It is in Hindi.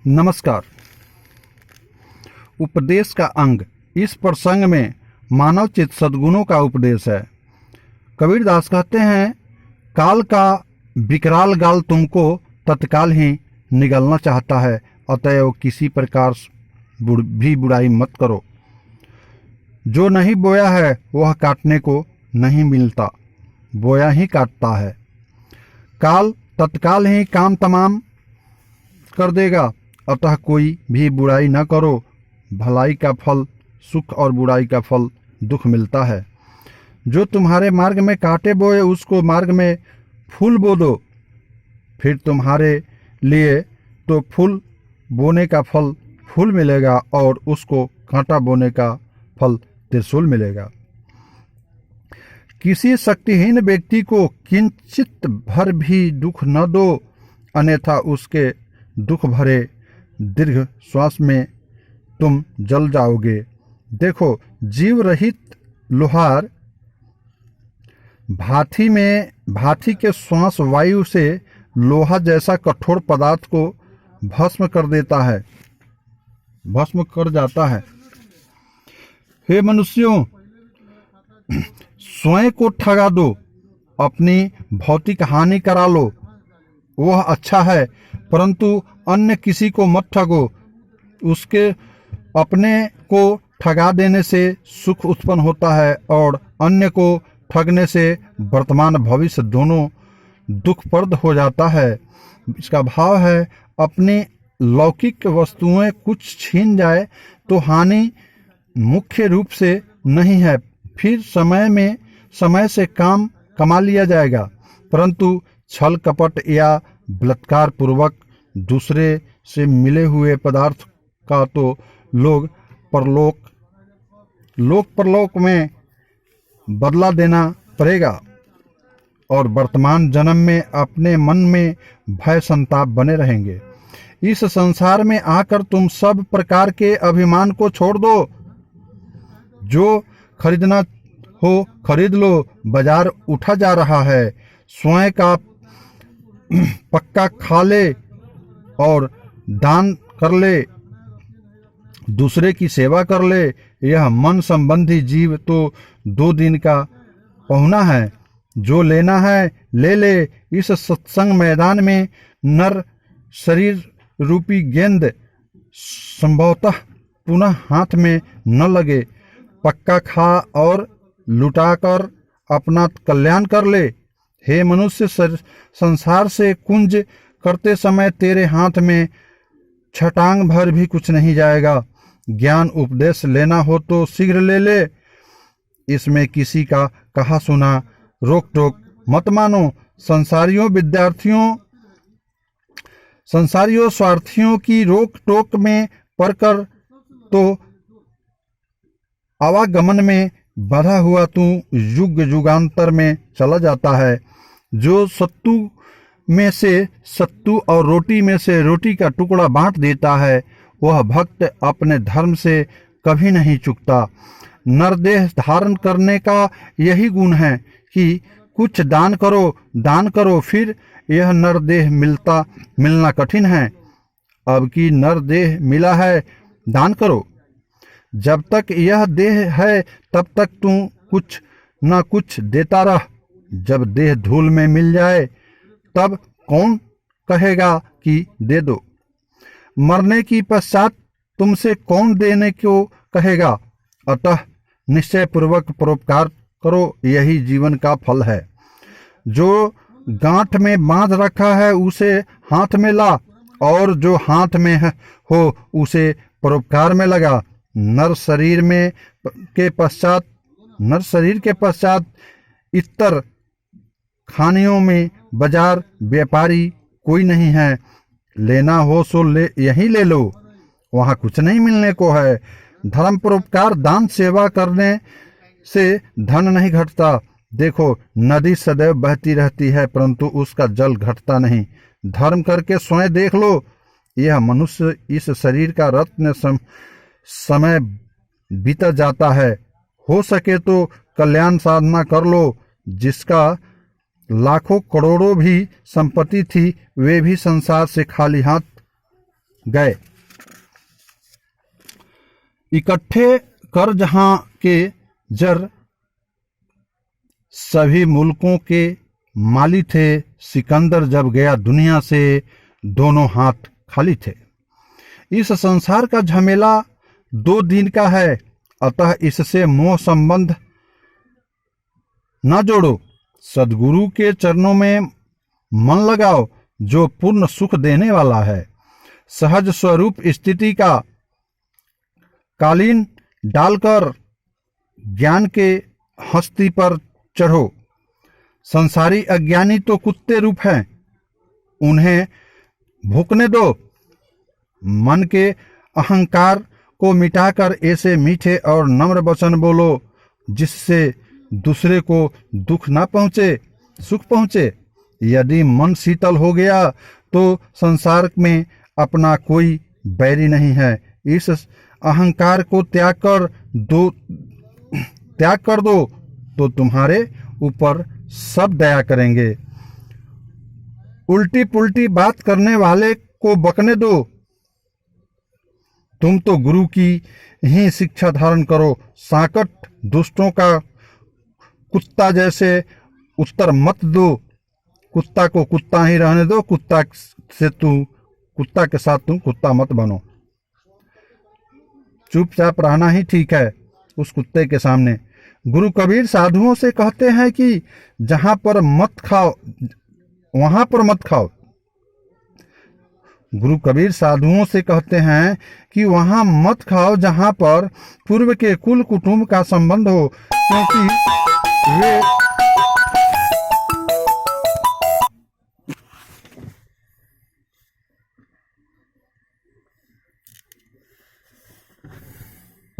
नमस्कार। उपदेश का अंग। इस प्रसंग में मानव चित्त सद्गुणों का उपदेश है। कबीरदास कहते हैं, काल का विकराल गाल तुमको तत्काल ही निगलना चाहता है, अतएव किसी प्रकार भी बुराई मत करो। जो नहीं बोया है वह काटने को नहीं मिलता, बोया ही काटता है। काल तत्काल ही काम तमाम कर देगा, अतः कोई भी बुराई न करो। भलाई का फल सुख और बुराई का फल दुख मिलता है। जो तुम्हारे मार्ग में कांटे बोए उसको मार्ग में फूल बो दो, फिर तुम्हारे लिए तो फूल बोने का फल फूल मिलेगा और उसको कांटा बोने का फल त्रिशूल मिलेगा। किसी शक्तिहीन व्यक्ति को किंचित भर भी दुख न दो, अन्यथा उसके दुख भरे दीर्घ श्वास में तुम जल जाओगे। देखो, जीव रहित लोहार भाथी के श्वास वायु से लोहा जैसा कठोर पदार्थ को भस्म कर देता है, भस्म कर जाता है। हे मनुष्यों, स्वयं को ठगा दो, अपनी भौतिक हानि करा लो, वह अच्छा है, परंतु अन्य किसी को मत ठगो। उसके अपने को ठगा देने से सुख उत्पन्न होता है और अन्य को ठगने से वर्तमान भविष्य दोनों दुखप्रद हो जाता है। इसका भाव है, अपनी लौकिक वस्तुएं कुछ छीन जाए तो हानि मुख्य रूप से नहीं है, फिर समय से काम कमा लिया जाएगा, परंतु छल कपट या बलात्कार पूर्वक दूसरे से मिले हुए पदार्थ का तो लोक परलोक में बदला देना पड़ेगा और वर्तमान जन्म में अपने मन में भय संताप बने रहेंगे। इस संसार में आकर तुम सब प्रकार के अभिमान को छोड़ दो। जो खरीदना हो खरीद लो, बाजार उठा जा रहा है। स्वयं का पक्का खा ले और दान कर ले, दूसरे की सेवा कर ले। यह मन संबंधी जीव तो 2 दिन का पहुना है। जो लेना है ले ले। इस सत्संग मैदान में नर शरीर रूपी गेंद संभवतः पुनः हाथ में न लगे। पक्का खा और लुटाकर अपना कल्याण कर ले। हे मनुष्य, संसार से कुंज करते समय तेरे हाथ में छटांग भर भी कुछ नहीं जाएगा। ज्ञान उपदेश लेना हो तो शीघ्र ले ले, इसमें किसी का कहा सुना रोक टोक मत मानो। संसारियों स्वार्थियों की रोक टोक में पड़कर तो आवागमन में बाधा हुआ तू युग युगांतर में चला जाता है। जो सत्तू में से सत्तू और रोटी में से रोटी का टुकड़ा बांट देता है, वह भक्त अपने धर्म से कभी नहीं चूकता। नरदेह धारण करने का यही गुण है कि कुछ दान करो, फिर यह नरदेह मिलना कठिन है। अब कि नरदेह मिला है, दान करो। जब तक यह देह है तब तक तू कुछ न कुछ देता रह। जब देह धूल में मिल जाए तब कौन कहेगा कि दे दो। मरने की पश्चात तुमसे कौन देने को कहेगा। अतः निश्चय पूर्वक परोपकार करो, यही जीवन का फल है। जो गांठ में बांध रखा है उसे हाथ में ला, और जो हाथ में हो उसे परोपकार में लगा। नर शरीर के पश्चात इतर खानियों में बाजार व्यापारी कोई नहीं है। लेना हो सो यहीं ले लो, वहां कुछ नहीं मिलने को है। धर्म परोपकार दान सेवा करने से धन नहीं घटता। देखो, नदी सदैव बहती रहती है परंतु उसका जल घटता नहीं। धर्म करके स्वयं देख लो। यह मनुष्य इस शरीर का रत्न समय बीता जाता है। हो सके तो कल्याण साधना कर लो। जिसका लाखों करोड़ों भी संपत्ति थी, वे भी संसार से खाली हाथ गए। इकट्ठे कर जहां के जर सभी मुल्कों के माली थे, सिकंदर जब गया दुनिया से दोनों हाथ खाली थे। इस संसार का झमेला 2 दिन का है, अतः इससे मोह संबंध न जोड़ो। सद्गुरु के चरणों में मन लगाओ जो पूर्ण सुख देने वाला है। सहज स्वरूप स्थिति का कालीन डालकर ज्ञान के हस्ती पर चढ़ो। संसारी अज्ञानी तो कुत्ते रूप हैं, उन्हें भूकने दो। मन के अहंकार को मिटाकर ऐसे मीठे और नम्र वचन बोलो जिससे दूसरे को दुख ना पहुंचे, सुख पहुंचे। यदि मन शीतल हो गया तो संसार में अपना कोई बैरी नहीं है। इस अहंकार को त्याग कर दो तो तुम्हारे ऊपर सब दया करेंगे। उल्टी पुल्टी बात करने वाले को बकने दो। तुम तो गुरु की ही शिक्षा धारण करो। साकट दुष्टों का कुत्ता जैसे उत्तर मत दो। कुत्ता को कुत्ता ही रहने दो, कुत्ता के साथ तुम कुत्ता मत बनो। चुपचाप रहना ही ठीक है उस कुत्ते के सामने। गुरु कबीर साधुओं से कहते हैं कि जहां पर मत खाओ वहां पर मत खाओ। गुरु कबीर साधुओं से कहते हैं कि वहां मत खाओ जहां पर पूर्व के कुल कुटुंब का संबंध हो, क्योंकि वे